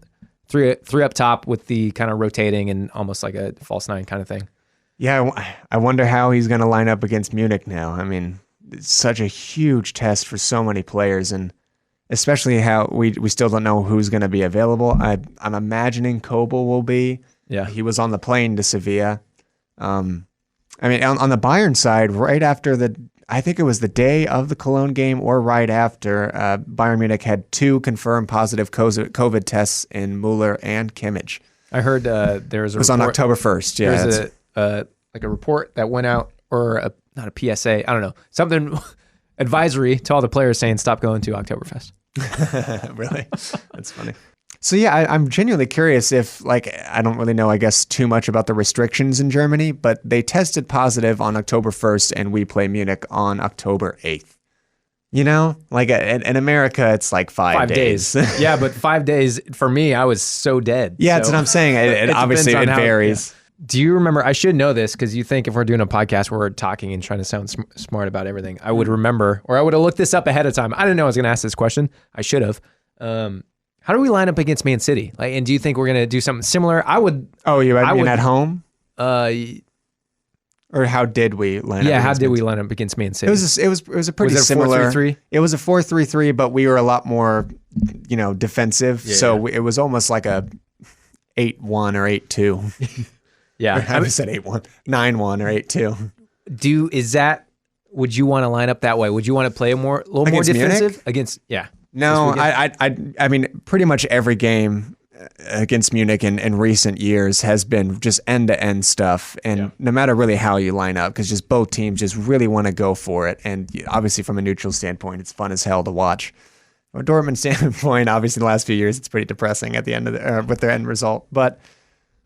three up top with the kind of rotating and almost like a false nine kind of thing. Yeah, I wonder how he's going to line up against Munich now. I mean, it's such a huge test for so many players, and especially how we still don't know who's going to be available. I'm imagining Kobel will be. Yeah, he was on the plane to Sevilla. I mean, on the Bayern side, right after I think it was the day of the Cologne game or right after, Bayern Munich had 2 confirmed positive COVID tests in Müller and Kimmich. I heard there was a report. It was on October 1st. Yeah, there's a report that went out, or not a PSA, I don't know, something advisory to all the players saying stop going to Oktoberfest. Really? That's funny. So yeah, I'm genuinely curious if, like, I don't really know, I guess, too much about the restrictions in Germany, but they tested positive on October 1st and we play Munich on October 8th. You know, like in America, it's like 5 days. Yeah, but 5 days, for me, I was so dead. Yeah, that's what I'm saying. It obviously it varies. Do you remember, I should know this because you think if we're doing a podcast where we're talking and trying to sound smart about everything, I would remember, or I would have looked this up ahead of time. I didn't know I was going to ask this question. I should have. How do we line up against Man City? Like, and do you think we're going to do something similar? I would. Oh, you mean at home? Or how did we line up? Yeah, how did we line up against Man City? It was a pretty similar. 4-3-3? It was a 4-3-3, but we were a lot more, defensive. Yeah, so it was almost like a 8-1 or 8-2. Yeah, I said 8-1, 9-1 or 8-2. Would you want to line up that way? Would you want to play a little more defensive Munich? against? Yeah. No, I mean, pretty much every game against Munich in recent years has been just end-to-end stuff, and no matter really how you line up, because just both teams just really want to go for it, and obviously from a neutral standpoint, it's fun as hell to watch. From a Dortmund standpoint, obviously the last few years, it's pretty depressing at the end of with their end result, but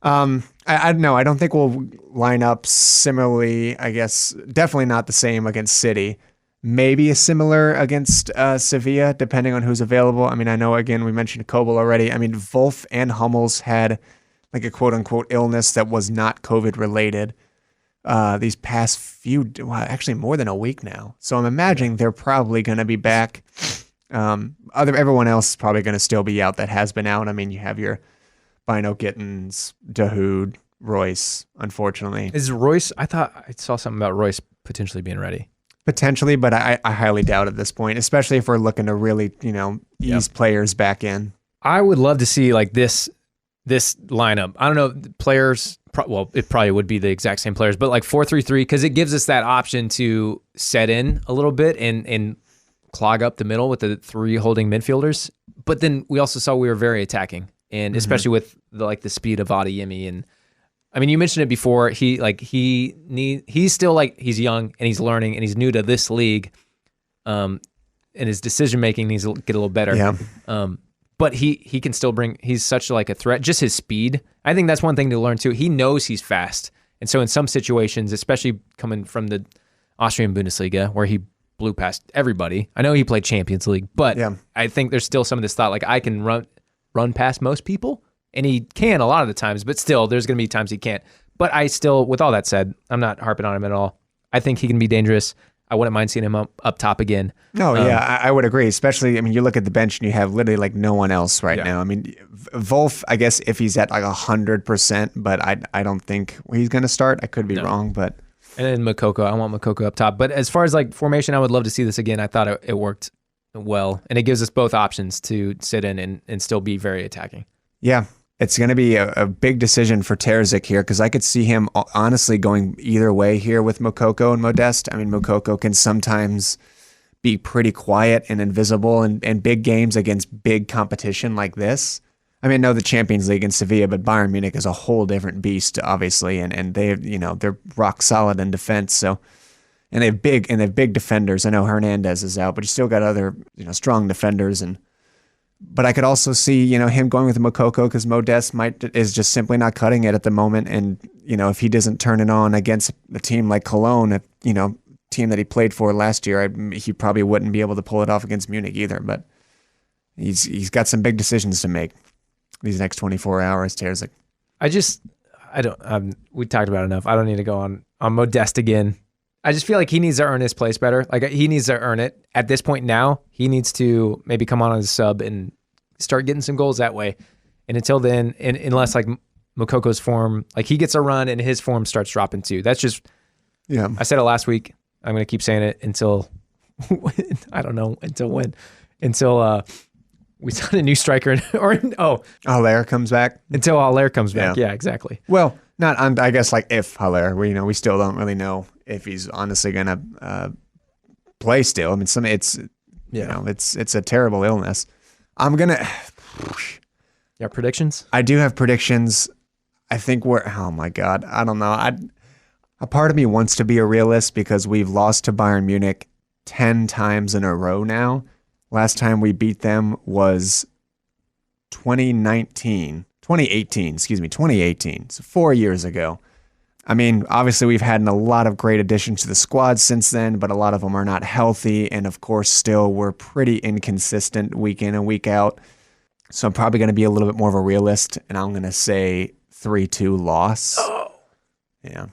I don't know. I don't think we'll line up similarly. I guess definitely not the same against City. Maybe a similar against Sevilla, depending on who's available. I mean, I know, again, we mentioned Kobel already. I mean, Wolf and Hummels had like a quote-unquote illness that was not COVID-related these past actually more than a week now. So I'm imagining they're probably going to be back. Everyone else is probably going to still be out that has been out. I mean, you have your Bino Gittins, Dahoud, Royce, unfortunately. Is Royce? I thought I saw something about Royce potentially being ready. Potentially, but I highly doubt at this point, especially if we're looking to really, ease players back in. I would love to see like this lineup. I don't know, players, it probably would be the exact same players, but like 4-3-3, because it gives us that option to set in a little bit and clog up the middle with the three holding midfielders. But then we also saw we were very attacking, and especially with the speed of Adeyemi. And I mean, you mentioned it before. He's still he's young and he's learning and he's new to this league, and his decision making needs to get a little better. Yeah. But he can still he's such a threat. Just his speed. I think that's one thing to learn too. He knows he's fast, and so in some situations, especially coming from the Austrian Bundesliga, where he blew past everybody. I know he played Champions League, but I think there's still some of this thought I can run past most people. And he can a lot of the times, but still, there's going to be times he can't. But I still, with all that said, I'm not harping on him at all. I think he can be dangerous. I wouldn't mind seeing him up top again. No, I would agree. Especially, I mean, you look at the bench and you have literally no one else right now. I mean, Wolf, I guess if he's at 100%, but I don't think he's going to start. I could be wrong, but. And then Moukoko, I want Moukoko up top. But as far as formation, I would love to see this again. I thought it worked well, and it gives us both options to sit in and still be very attacking. Yeah. It's going to be a big decision for Terzic here, because I could see him honestly going either way here with Moukoko and Modeste. I mean, Moukoko can sometimes be pretty quiet and invisible in big games against big competition like this. I mean, I know the Champions League in Sevilla, but Bayern Munich is a whole different beast, obviously, and they're rock solid in defense. So, and they have big defenders. I know Hernandez is out, but you still got other strong defenders. But I could also see, him going with Moukoko, because Modeste is just simply not cutting it at the moment. And, if he doesn't turn it on against a team like Cologne, a team that he played for last year, he probably wouldn't be able to pull it off against Munich either. But he's got some big decisions to make these next 24 hours, Terzic. We talked about it enough. I don't need to go on Modeste again. I just feel like he needs to earn his place better. He needs to earn it. At this point now, he needs to maybe come on as a sub and start getting some goals that way. And until then, unless Moukoko's form, he gets a run and his form starts dropping too. That's just, I said it last week. I'm going to keep saying it until, I don't know, until when? Until we sign a new striker Haller comes back. Until Haller comes back. Yeah, exactly. Well, I guess if Haller, we still don't really know if he's honestly going to play still. I mean, it's a terrible illness. I'm going to... Yeah, predictions? I do have predictions. I think oh my God, I don't know. A part of me wants to be a realist, because we've lost to Bayern Munich 10 times in a row now. Last time we beat them was 2018, so 4 years ago. I mean, obviously we've had a lot of great additions to the squad since then, but a lot of them are not healthy, and of course still we're pretty inconsistent week in and week out. So I'm probably going to be a little bit more of a realist, and I'm going to say 3-2 loss. Oh. Yeah.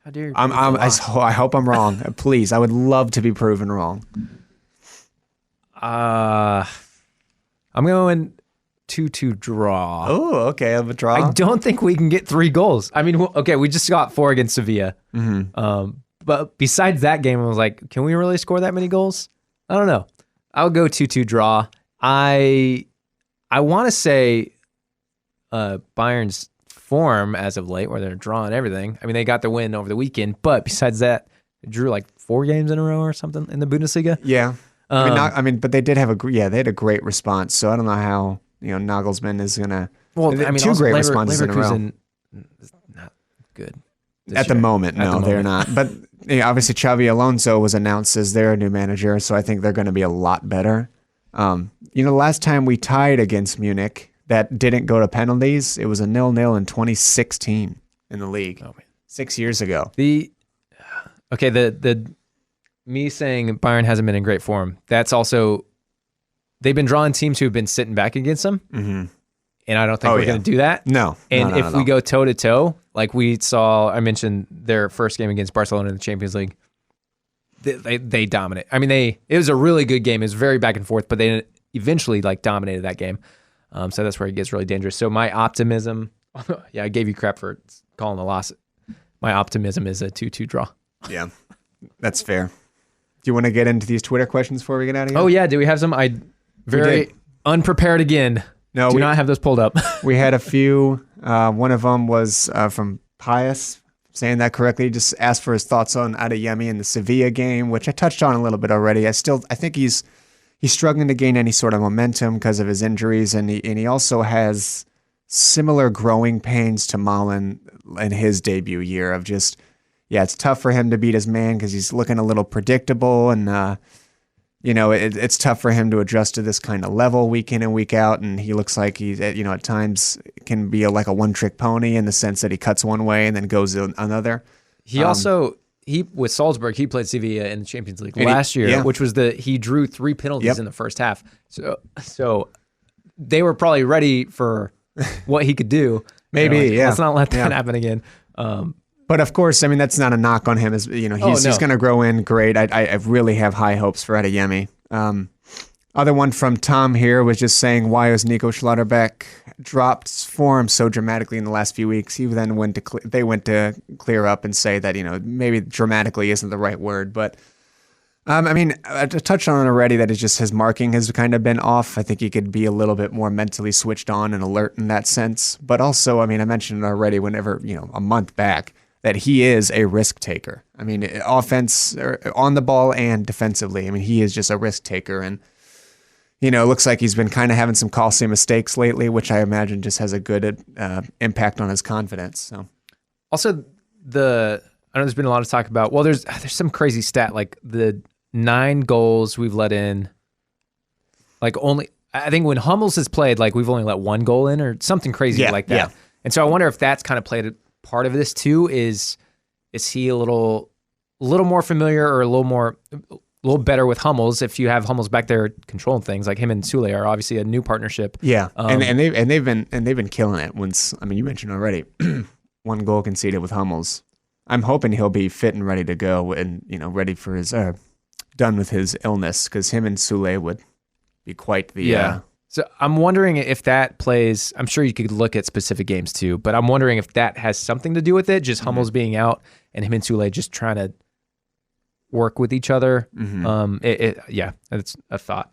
How dare you? I hope I'm wrong. Please, I would love to be proven wrong. I'm going 2-2 draw. Oh, okay. Of a draw. I don't think we can get 3 goals. I mean, okay, we just got 4 against Sevilla. But besides that game, I was like, can we really score that many goals? I don't know. I'll go 2-2 draw. I want to say Bayern's form as of late, where they're drawing everything. I mean, they got the win over the weekend, but besides that, they drew like 4 games in a row or something in the Bundesliga. Yeah. But they did have they had a great response. So I don't know how Nagelsmann is gonna. Well, I mean, 2 great responses in a row. Leverkusen is not good At the moment. They're not. But obviously, Xavi Alonso was announced as their new manager, so I think they're going to be a lot better. Last time we tied against Munich, that didn't go to penalties. It was a 0-0 in 2016 in the league. Oh, man. 6 years ago. The me saying Bayern hasn't been in great form. That's also, they've been drawing teams who have been sitting back against them. Mm-hmm. And I don't think we're going to do that. No. And if we go toe to toe, like we saw, I mentioned their first game against Barcelona in the Champions League, they dominate. I mean, it was a really good game. It was very back and forth, but they eventually dominated that game. So that's where it gets really dangerous. So my optimism, I gave you crap for calling the loss. My optimism is a 2-2 draw. Yeah, that's fair. Do you want to get into these Twitter questions before we get out of here? Oh yeah, do we have some? Very unprepared again. No, we not have those pulled up. We had a few. One of them was from Pius, saying that correctly. Just asked for his thoughts on Adeyemi in the Sevilla game, which I touched on a little bit already. I think he's struggling to gain any sort of momentum because of his injuries, and he also has similar growing pains to Malen in his debut year of just, it's tough for him to beat his man because he's looking a little predictable, and it's tough for him to adjust to this kind of level week in and week out, and he looks like he's at times can be like a one-trick pony in the sense that he cuts one way and then goes another. He also with Salzburg, he played Sevilla in the Champions League last year, which was he drew 3 penalties in the first half. So they were probably ready for what he could do. Maybe, Let's not let that happen again. But of course, I mean, that's not a knock on him. He's going to grow in great. I really have high hopes for Adeyemi. Other one from Tom here was just saying, why was Nico Schlotterbeck dropped form so dramatically in the last few weeks? He then went to clear up and say that, maybe dramatically isn't the right word, but I touched on it already that it's just his marking has kind of been off. I think he could be a little bit more mentally switched on and alert in that sense. But also, I mentioned it already whenever, a month back, that he is a risk taker. Offense, on the ball and defensively. He is just a risk taker. And, it looks like he's been kind of having some costly mistakes lately, which I imagine just has a good impact on his confidence. So, also, I know there's been a lot of talk about, well, there's some crazy stat, like the 9 goals we've let in, I think when Hummels has played, we've only let 1 goal in or something crazy like that. Yeah. And so I wonder if that's kind of played a part of this too. Is he a little more familiar or a little better with Hummels if you have Hummels back there controlling things? Like him and Sule are obviously a new partnership. Yeah, and they've been killing it. Once you mentioned already, 1 goal conceded with Hummels. I'm hoping he'll be fit and ready to go, and ready for his done with his illness, because him and Sule would be quite the. So I'm wondering if that plays. I'm sure you could look at specific games too, but I'm wondering if that has something to do with it. Just Hummels being out and him and Sule just trying to work with each other. It's a thought.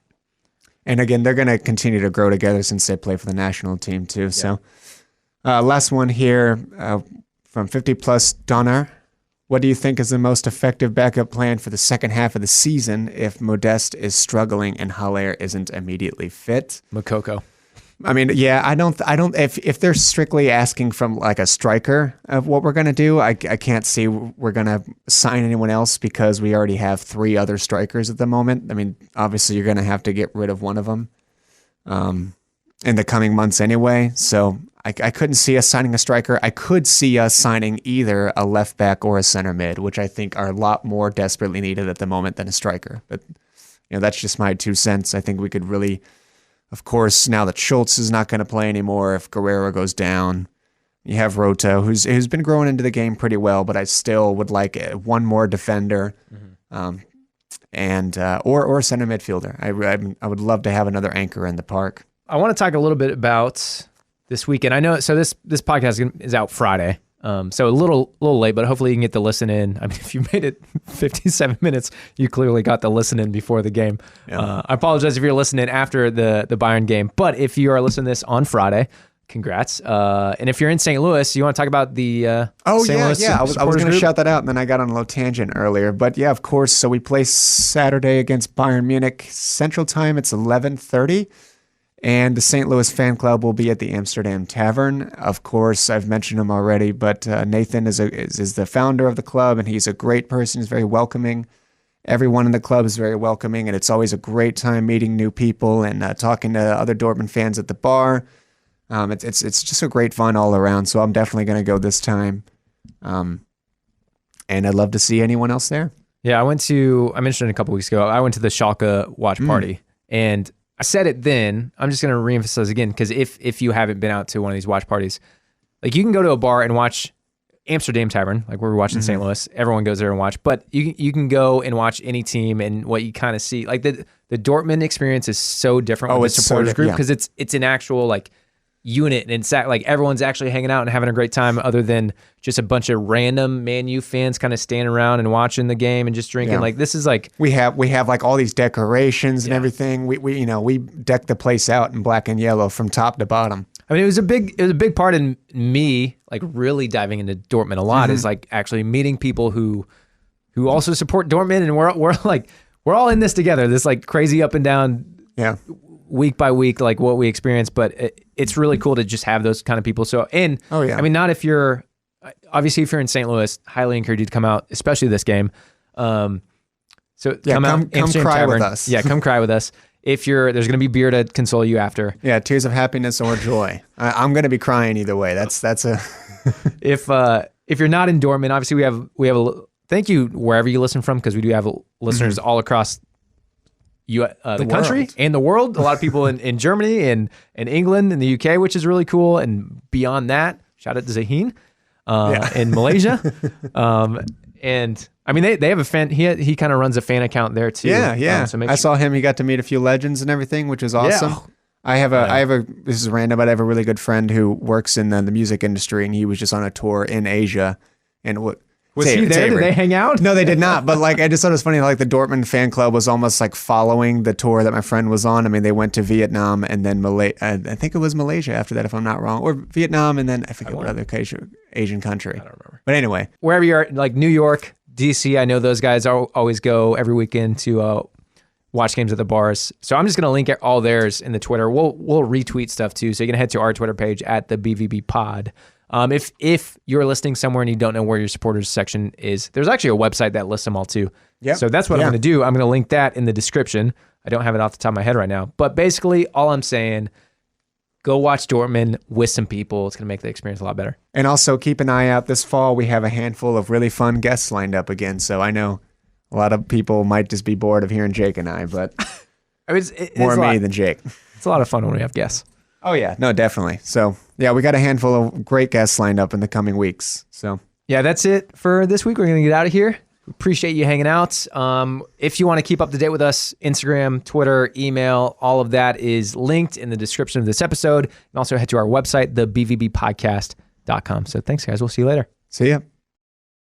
And again, they're going to continue to grow together since they play for the national team too. Yeah. So, last one here from 50 Plus Donner. What do you think is the most effective backup plan for the second half of the season if Modeste is struggling and Haller isn't immediately fit? Moukoko. I don't. If they're strictly asking from a striker of what we're gonna do, I can't see we're gonna sign anyone else because we already have 3 other strikers at the moment. Obviously you're gonna have to get rid of one of them, in the coming months anyway. So I couldn't see us signing a striker. I could see us signing either a left back or a center mid, which I think are a lot more desperately needed at the moment than a striker. But that's just my 2 cents. I think we could really. Of course, now that Schultz is not going to play anymore, if Guerrero goes down, you have Rota, who's been growing into the game pretty well, but I still would like one more defender, and or a center midfielder. I would love to have another anchor in the park. I want to talk a little bit about this weekend. I know, so this podcast is out Friday. So a little late, but hopefully you can get the listen in. I mean, if you made it 57 minutes, you clearly got the listen in before the game. Yeah. I apologize if you're listening after the Bayern game, but if you are listening to this on Friday, congrats. And if you're in St. Louis, you want to talk about the St. Louis I was going to shout that out, and then I got on a little tangent earlier. But yeah, of course. So we play Saturday against Bayern Munich Central Time. It's 11:30. And the St. Louis fan club will be at the Amsterdam Tavern. Of course, I've mentioned him already, but Nathan is the founder of the club, and he's a great person. He's very welcoming. Everyone in the club is very welcoming, and it's always a great time meeting new people and talking to other Dortmund fans at the bar. It's just a great fun all around, so I'm definitely going to go this time. And I'd love to see anyone else there. Yeah, I mentioned it a couple weeks ago, I went to the Schalke watch party, and I said it then, I'm just going to reemphasize again, because if you haven't been out to one of these watch parties, like you can go to a bar and watch Amsterdam Tavern, like we're watching St. Louis, everyone goes there and watch, but you can go and watch any team, and what you kind of see, like the Dortmund experience is so different with the supporters group, because it's an actual like unit, and it's like everyone's actually hanging out and having a great time, other than just a bunch of random Man U fans kind of standing around and watching the game and just drinking. Like this is like we have like all these decorations and everything. We deck the place out in black and yellow from top to bottom. I mean, it was a big part in me like really diving into Dortmund a lot, is like actually meeting people who also support Dortmund, and we're all in this together. This like crazy up and down. Yeah. Week by week, like what we experience, but it's really cool to just have those kind of people. So, I mean, not if you're in St. Louis, highly encourage you to come out, especially this game. Come cry with us. Yeah, come cry with us. There's going to be beer to console you after. Yeah, tears of happiness or joy. I'm going to be crying either way. That's a. If you're not in Dortmund, obviously we have a thank you wherever you listen from, because we do have listeners all across the country and the world. A lot of people in Germany and England and the UK, which is really cool. And beyond that, shout out to Zaheen in Malaysia. And I mean, they have a fan. He kind of runs a fan account there too. Yeah. I saw him. He got to meet a few legends and everything, which is awesome. Yeah. This is random, but I have a really good friend who works in the music industry, and he was just on a tour in Asia. And was he there? Did they hang out? No, they did not. But like, I just thought it was funny. Like the Dortmund fan club was almost like following the tour that my friend was on. I mean, they went to Vietnam and then I think it was Malaysia after that, if I'm not wrong, or Vietnam, and then I forget what other Asian country. I don't remember. But anyway, wherever you are, like New York, DC, I know those guys always go every weekend to watch games at the bars. So I'm just going to link all theirs in the Twitter. We'll retweet stuff too. So you can head to our Twitter page at thebvbpod. If you're listening somewhere and you don't know where your supporters section is, there's actually a website that lists them all too. Yep. So that's what I'm going to do. I'm going to link that in the description. I don't have it off the top of my head right now, but basically all I'm saying, go watch Dortmund with some people. It's going to make the experience a lot better. And also keep an eye out this fall. We have a handful of really fun guests lined up again. So I know a lot of people might just be bored of hearing Jake and I, but I mean, more me than Jake. It's a lot of fun when we have guests. Oh yeah, no, definitely. So yeah, we got a handful of great guests lined up in the coming weeks. So yeah, that's it for this week. We're going to get out of here. Appreciate you hanging out. If you want to keep up to date with us, Instagram, Twitter, email, all of that is linked in the description of this episode. And also head to our website, thebvbpodcast.com. So thanks guys. We'll see you later. See ya.